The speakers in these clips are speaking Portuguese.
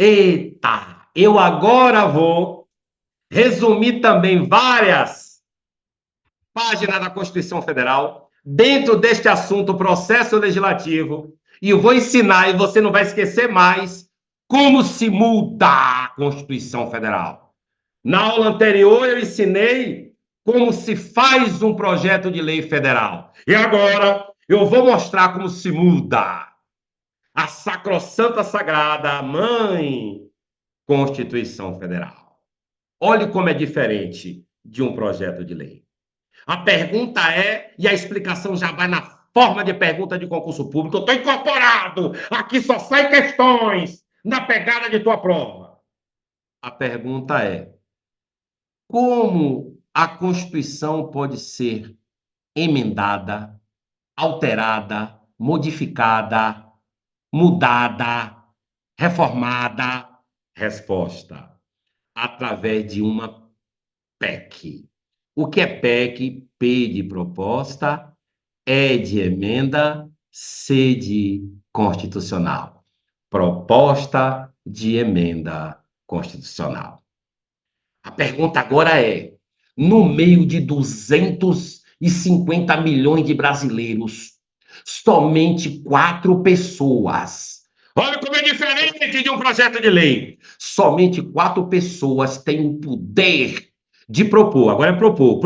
Eita, eu agora vou resumir também várias páginas da Constituição Federal dentro deste assunto processo legislativo e eu vou ensinar e você não vai esquecer mais como se muda a Constituição Federal. Na aula anterior eu ensinei como se faz um projeto de lei federal. E agora eu vou mostrar como se muda a sacrossanta sagrada Mãe Constituição Federal. Olhe como é diferente de um projeto de lei. A pergunta é, e a explicação já vai na forma de pergunta de concurso público, eu estou incorporado, aqui só sai questões na pegada de tua prova. A pergunta é, como a Constituição pode ser emendada, alterada, modificada, mudada, reformada? Resposta: através de uma PEC. O que é PEC? P de proposta, E de emenda, C de constitucional. Proposta de emenda constitucional. A pergunta agora é: no meio de 250 milhões de brasileiros, somente 4 pessoas. Olha como é diferente de um projeto de lei. Somente 4 pessoas têm o poder de propor. Agora é propor.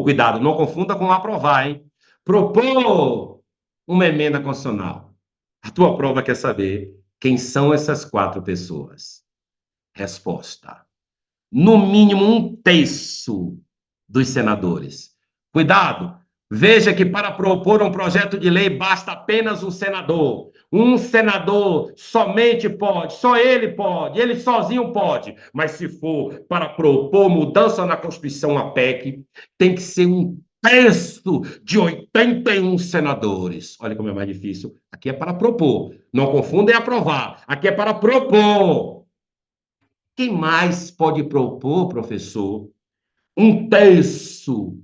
Cuidado, não confunda com aprovar, hein? Propor uma emenda constitucional. A tua prova quer saber quem são essas 4 pessoas. Resposta: no mínimo 1/3 dos senadores. Cuidado! Veja que para propor um projeto de lei basta apenas um senador. Um senador somente pode, só ele sozinho pode. Mas se for para propor mudança na Constituição, a PEC, tem que ser 1/3 de 81 senadores. Olha como é mais difícil. Aqui é para propor. Não confunda, é aprovar. Aqui é para propor. Quem mais pode propor, professor? 1/3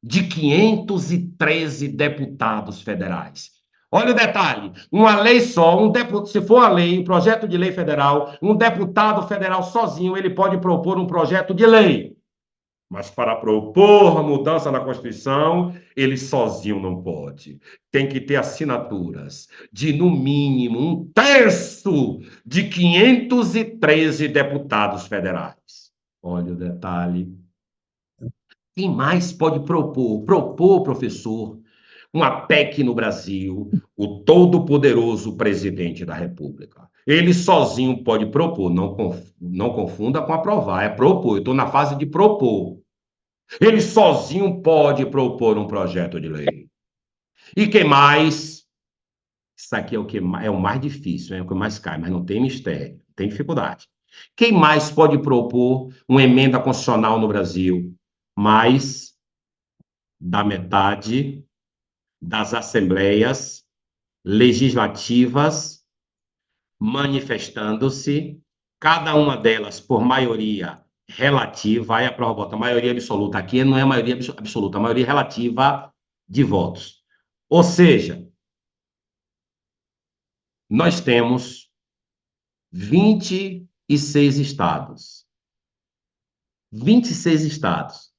de 513 deputados federais. Olha o detalhe, uma lei só, se for a lei, um projeto de lei federal, um deputado federal sozinho, ele pode propor um projeto de lei. Mas para propor a mudança na Constituição, ele sozinho não pode. Tem que ter assinaturas de, no mínimo, 1/3 de 513 deputados federais. Olha o detalhe. Quem mais pode propor? Propor, professor, uma PEC no Brasil, o todo-poderoso presidente da República. Ele sozinho pode propor, não confunda com aprovar, é propor. Eu estou na fase de propor. Ele sozinho pode propor um projeto de lei. E quem mais? Isso aqui é o que é o mais difícil, é o que mais cai, mas não tem mistério, tem dificuldade. Quem mais pode propor uma emenda constitucional no Brasil? Mais da metade das assembleias legislativas manifestando-se, cada uma delas por maioria relativa, aí a prova bota maioria absoluta, aqui não é maioria absoluta, maioria relativa de votos. Ou seja, nós temos 26 estados. 26 estados.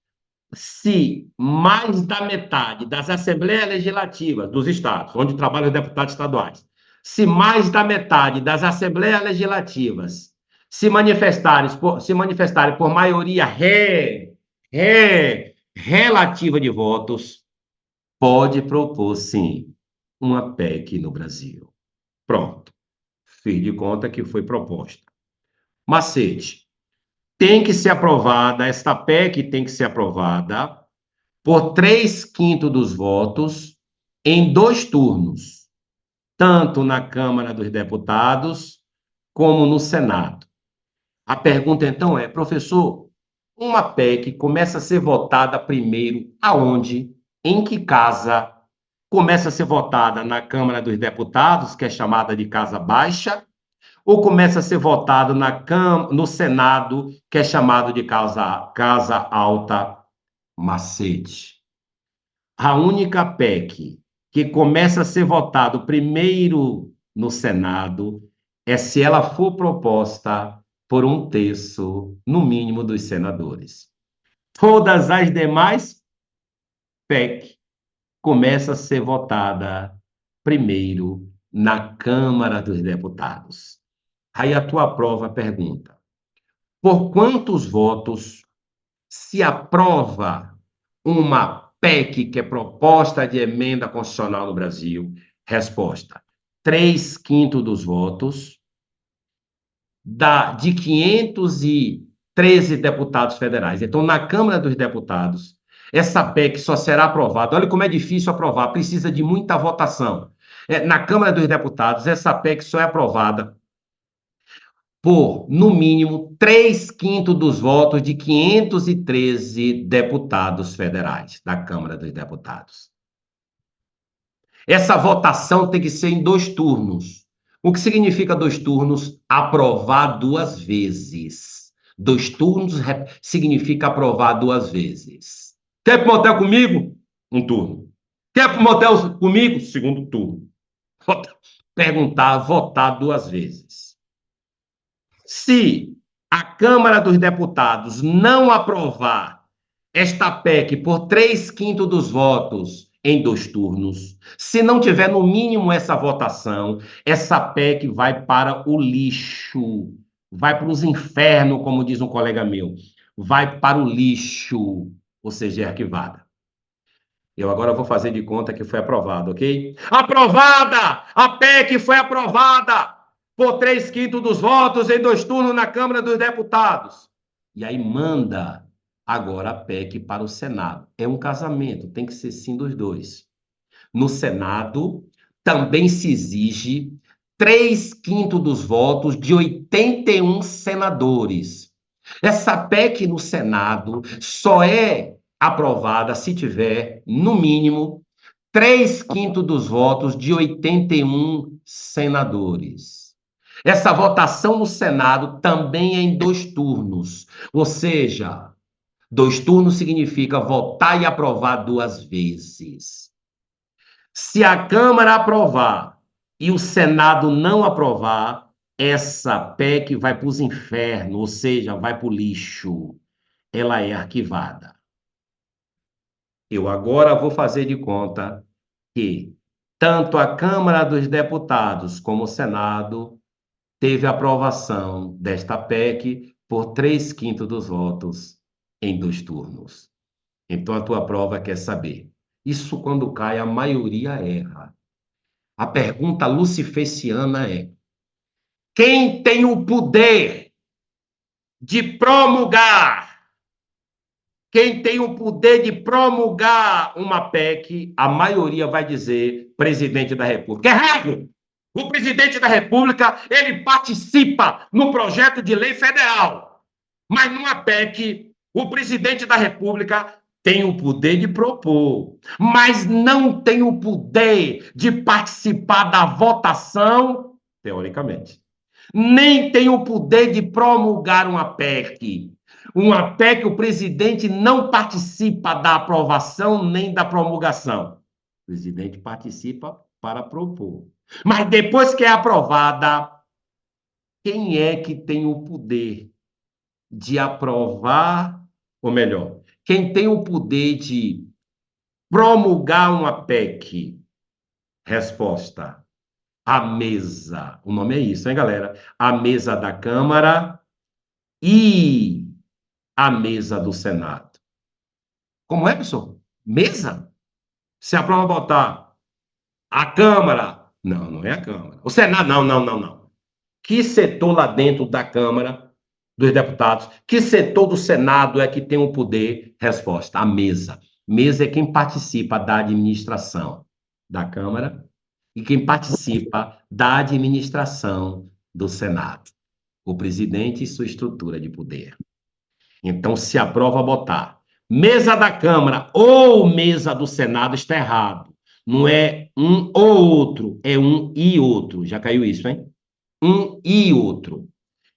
Se mais da metade das assembleias legislativas dos estados, onde trabalham os deputados estaduais, se mais da metade das assembleias legislativas se manifestarem por maioria relativa de votos, pode propor, sim, uma PEC no Brasil. Pronto. Fiz de conta que foi proposta. Macete. Tem que ser aprovada, esta PEC tem que ser aprovada por 3/5 dos votos em 2 turnos, tanto na Câmara dos Deputados como no Senado. A pergunta então é, professor, uma PEC começa a ser votada primeiro aonde? Em que casa? Começa a ser votada na Câmara dos Deputados, que é chamada de Casa Baixa, ou começa a ser votado no Senado, que é chamado de Casa Alta? Macete. A única PEC que começa a ser votado primeiro no Senado é se ela for proposta por um terço, no mínimo, dos senadores. Todas as demais PEC começa a ser votada primeiro na Câmara dos Deputados. Aí a tua prova pergunta: por quantos votos se aprova uma PEC, que é proposta de emenda constitucional no Brasil? Resposta: 3/5 dos votos de 513 deputados federais. Então, na Câmara dos Deputados, essa PEC só será aprovada. Olha como é difícil aprovar, precisa de muita votação. Na Câmara dos Deputados, essa PEC só é aprovada por, no mínimo, 3/5 dos votos de 513 deputados federais da Câmara dos Deputados. Essa votação tem que ser em 2 turnos. O que significa 2 turnos? Aprovar 2 vezes. 2 turnos significa aprovar 2 vezes. Quer ir para o motel comigo? Um turno. Quer ir para o motel comigo? Segundo turno. Perguntar, votar 2 vezes. Se a Câmara dos Deputados não aprovar esta PEC por 3/5 dos votos em 2 turnos, se não tiver no mínimo essa votação, essa PEC vai para o lixo, vai para os infernos, como diz um colega meu, vai para o lixo, ou seja, é arquivada. Eu agora vou fazer de conta que foi aprovado, ok? Aprovada! A PEC foi aprovada por 3/5 dos votos em 2 turnos na Câmara dos Deputados. E aí manda agora a PEC para o Senado. É um casamento, tem que ser sim dos dois. No Senado, também se exige 3/5 dos votos de 81 senadores. Essa PEC no Senado só é aprovada se tiver, no mínimo, 3/5 dos votos de 81 senadores. Essa votação no Senado também é em 2 turnos, ou seja, 2 turnos significa votar e aprovar 2 vezes. Se a Câmara aprovar e o Senado não aprovar, essa PEC vai para os infernos, ou seja, vai para o lixo. Ela é arquivada. Eu agora vou fazer de conta que tanto a Câmara dos Deputados como o Senado teve aprovação desta PEC por 3/5 dos votos em 2 turnos. Então, a tua prova quer saber. Isso, quando cai, a maioria erra. A pergunta lucifeciana é: quem tem o poder de promulgar? Quem tem o poder de promulgar uma PEC? A maioria vai dizer presidente da República. Errado! O presidente da República, ele participa no projeto de lei federal. Mas numa PEC, o presidente da República tem o poder de propor, mas não tem o poder de participar da votação, teoricamente. Nem tem o poder de promulgar uma PEC. Uma PEC, o presidente não participa da aprovação nem da promulgação. O presidente participa para propor. Mas depois que é aprovada, quem é que tem o poder de aprovar, ou melhor, quem tem o poder de promulgar uma PEC? Resposta: a mesa. O nome é isso, hein, galera? A mesa da Câmara e a mesa do Senado. Como é, pessoal? Mesa? Se aprova botar a Câmara. Não, não é a Câmara. O Senado, não, não, não, não. Que setor lá dentro da Câmara dos Deputados, que setor do Senado é que tem o poder? Resposta: a mesa. Mesa é quem participa da administração da Câmara e quem participa da administração do Senado. O presidente e sua estrutura de poder. Então, se aprova botar mesa da Câmara ou mesa do Senado, está errado. Não é um ou outro, é um e outro. Já caiu isso, hein? Um e outro.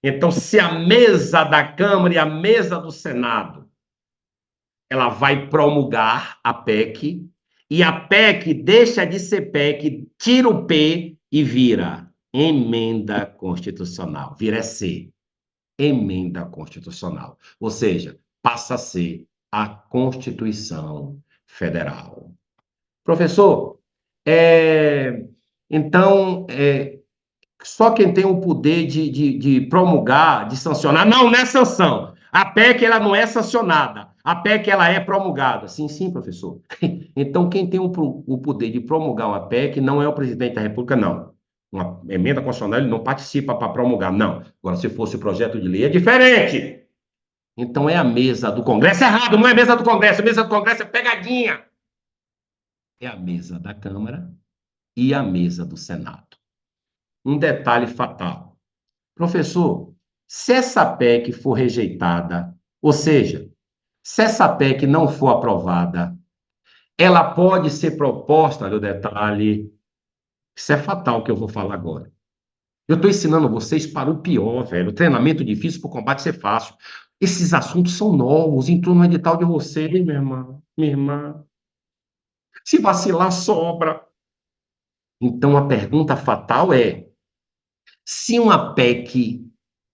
Então, se a mesa da Câmara e a mesa do Senado, ela vai promulgar a PEC, e a PEC deixa de ser PEC, tira o P e vira emenda constitucional. Vira C, emenda constitucional. Ou seja, passa a ser a Constituição Federal. Professor, então, só quem tem o poder de promulgar, de sancionar, não é sanção. A PEC, ela não é sancionada. A PEC, ela é promulgada. Sim, sim, professor. Então, quem tem o poder de promulgar uma PEC não é o presidente da República, não. Uma emenda constitucional, ele não participa para promulgar, não. Agora, se fosse o projeto de lei, é diferente. Então, é a mesa do Congresso. É errado, não é mesa do Congresso. A mesa do Congresso é pegadinha. É a mesa da Câmara e a mesa do Senado. Um detalhe fatal. Professor, se essa PEC for rejeitada, ou seja, se essa PEC não for aprovada, ela pode ser proposta, olha o detalhe, isso é fatal que eu vou falar agora. Eu estou ensinando vocês para o pior, velho. O treinamento difícil para o combate ser fácil. Esses assuntos são novos, entrou no edital de vocês, minha irmã, minha irmã. Se vacilar, sobra. Então a pergunta fatal é: se uma PEC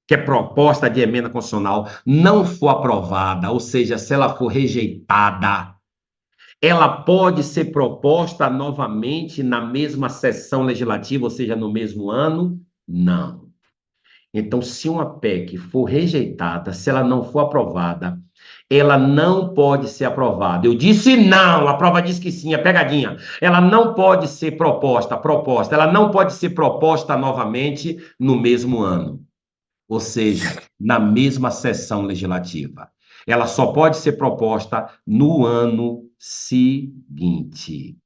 que é proposta de emenda constitucional não for aprovada, ou seja, se ela for rejeitada, ela pode ser proposta novamente na mesma sessão legislativa, ou seja, no mesmo ano? Não. Então, se uma PEC for rejeitada, se ela não for aprovada, ela não pode ser aprovada. Eu disse não, a prova diz que sim, é pegadinha. Ela não pode ser proposta, ela não pode ser proposta novamente no mesmo ano, ou seja, na mesma sessão legislativa. Ela só pode ser proposta no ano seguinte.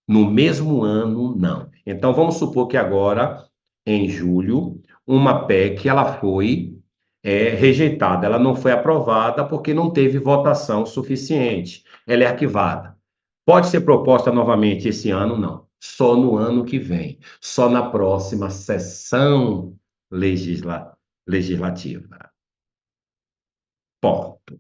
No mesmo ano, não. Então, vamos supor que agora, em julho, uma PEC ela foi rejeitada, ela não foi aprovada porque não teve votação suficiente. Ela é arquivada. Pode ser proposta novamente esse ano? Não. Só no ano que vem. Só na próxima sessão legislativa. Ponto.